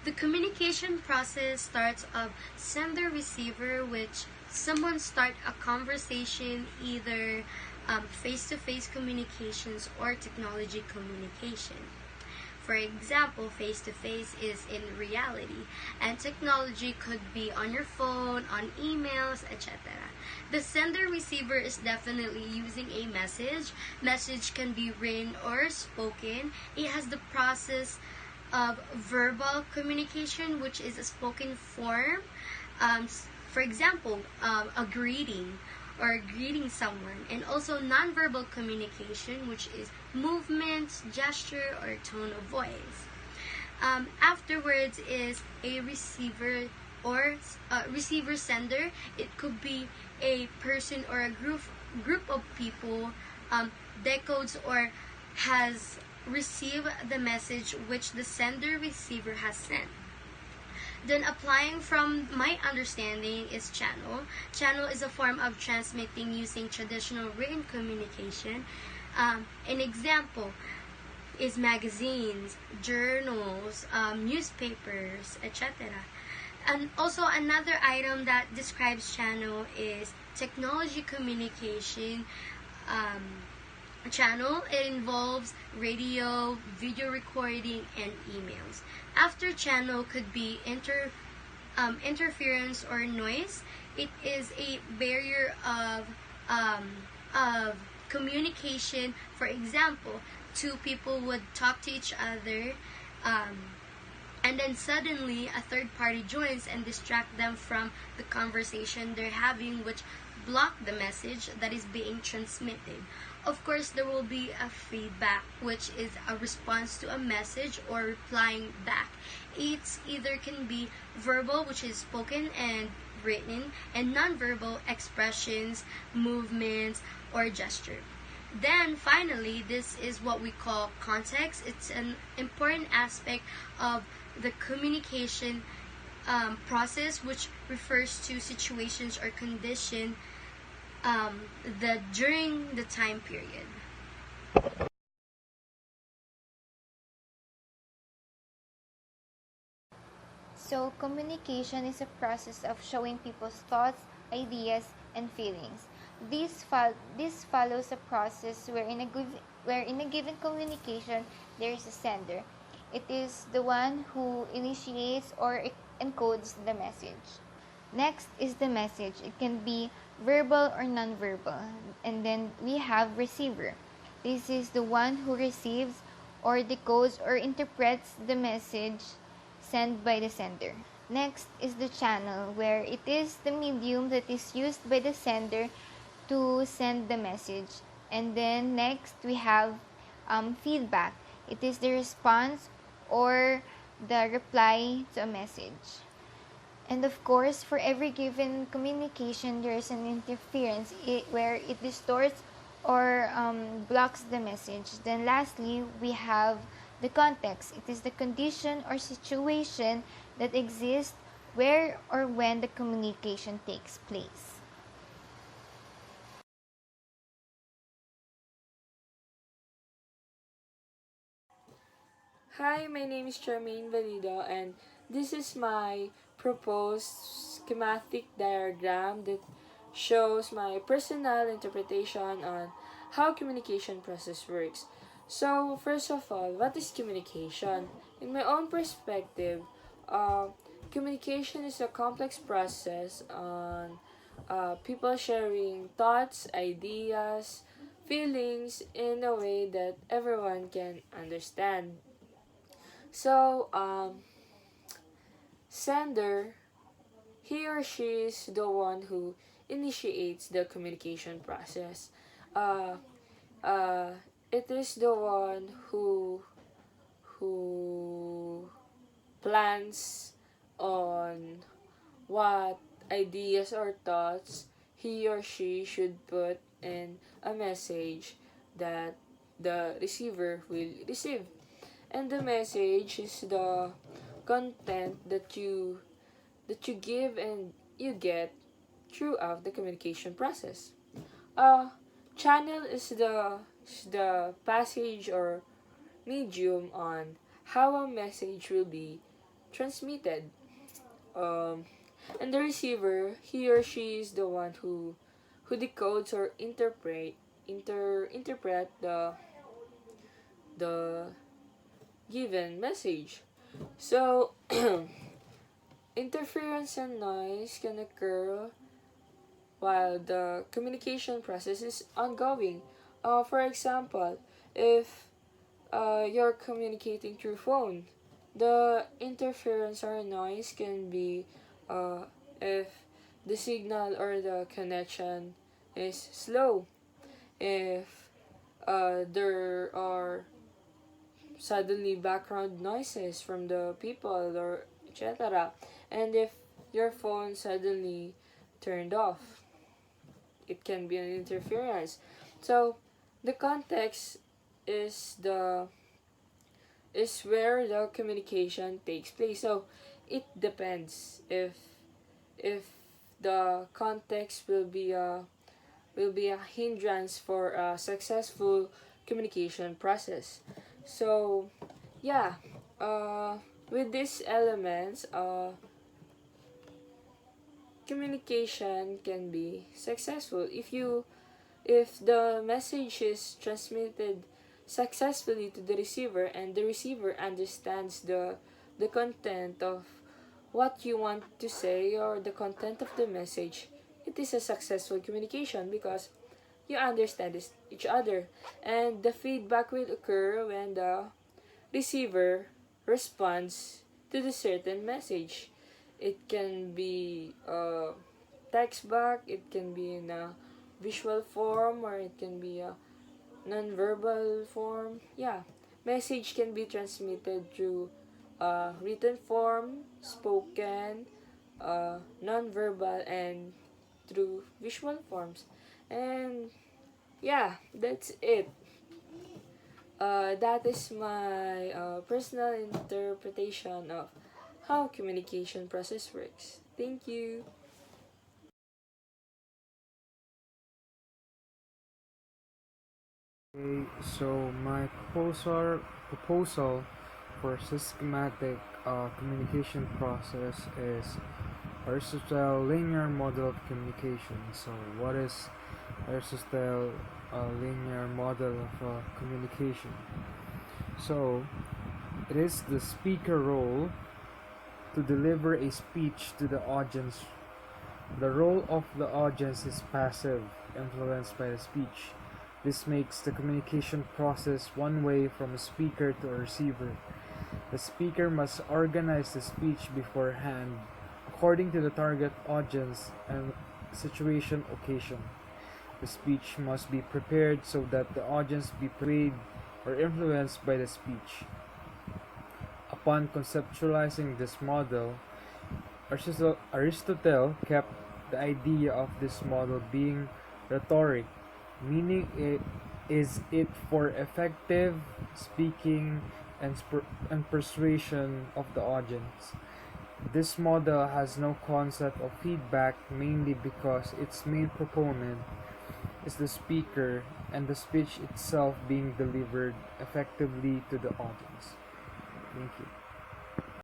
The communication process starts of sender-receiver, which someone start a conversation, either face-to-face communications or technology communication. For example, face-to-face is in reality, and technology could be on your phone, on emails, etc. The sender-receiver is definitely using a message. Message can be written or spoken. It has the process of verbal communication, which is a spoken form. For example, a greeting or greeting someone, and also nonverbal communication, which is movements, gesture, or tone of voice. Afterwards is a receiver or receiver sender. It could be a person or a group of people decodes or has received the message which the sender receiver has sent. Then applying from my understanding is channel. Channel is a form of transmitting using traditional written communication. An example is magazines, journals, newspapers, etc. And also another item that describes channel is technology communication. Channel, it involves radio, video recording, and emails. After channel could be interference or noise. It is a barrier of communication. For example, two people would talk to each other, and then suddenly a third party joins and distract them from the conversation they're having, which block the message that is being transmitted. Of course, there will be a feedback, which is a response to a message or replying back. It's either can be verbal, which is spoken and written, and nonverbal expressions, movements, or gesture. Then finally, this is what we call context. It's an important aspect of the communication process, which refers to situations or condition during the time period. So, communication is a process of showing people's thoughts, ideas, and feelings. This follows a process where in a given communication there is a sender. It is the one who initiates or encodes the message. Next is the message. It can be verbal or nonverbal. And then we have receiver. This is the one who receives or decodes or interprets the message sent by the sender. Next is the channel, where it is the medium that is used by the sender to send the message. And then next we have feedback. It is the response or the reply to a message. And of course, for every given communication, there is an interference where it distorts or blocks the message. Then lastly, we have the context. It is the condition or situation that exists where or when the communication takes place. Hi, my name is Charmaine Valido, and this is my proposed schematic diagram that shows my personal interpretation on how communication process works. So, first of all, what is communication? In my own perspective, uh, communication is a complex process on people sharing thoughts, ideas, feelings in a way that everyone can understand. So, sender, he or she is the one who initiates the communication process. Uh, uh, it is the one who plans on what ideas or thoughts he or she should put in a message that the receiver will receive. And the message is the content that you give and you get throughout the communication process. Uh, channel is the passage or medium on how a message will be transmitted. Um, and the receiver, he or she is the one who decodes or interpret the given message. So interference and noise can occur while the communication process is ongoing. For example, if you're communicating through phone, the interference or noise can be if the signal or the connection is slow, if there are suddenly background noises from the people or etc. And if your phone suddenly turned off, it can be an interference. So the context is the is where the communication takes place. So it depends if the context will be a hindrance for a successful communication process. So yeah, with these elements, communication can be successful if the message is transmitted successfully to the receiver and the receiver understands the content of what you want to say or the content of the message. It is a successful communication because you understand each other, and the feedback will occur when the receiver responds to the certain message. It can be text back, it can be in a visual form, or it can be a non-verbal form. Yeah, message can be transmitted through written form, spoken, non-verbal, and through visual forms. And yeah, that's it. That is my personal interpretation of how communication process works. Thank you. Okay, so my proposal for systematic communication process is Aristotle linear model of communication. So what is Aristotle linear model of communication? So it is the speaker role to deliver a speech to the audience. The role of the audience is passive, influenced by the speech. This makes the communication process one way from a speaker to a receiver. The speaker must organize the speech beforehand according to the target audience and situation occasion. The speech must be prepared so that the audience be persuaded or influenced by the speech. Upon conceptualizing this model, Aristotle kept the idea of this model being rhetoric, meaning it for effective speaking and persuasion of the audience. This model has no concept of feedback, mainly because its main proponent is the speaker and the speech itself being delivered effectively to the audience. Thank you.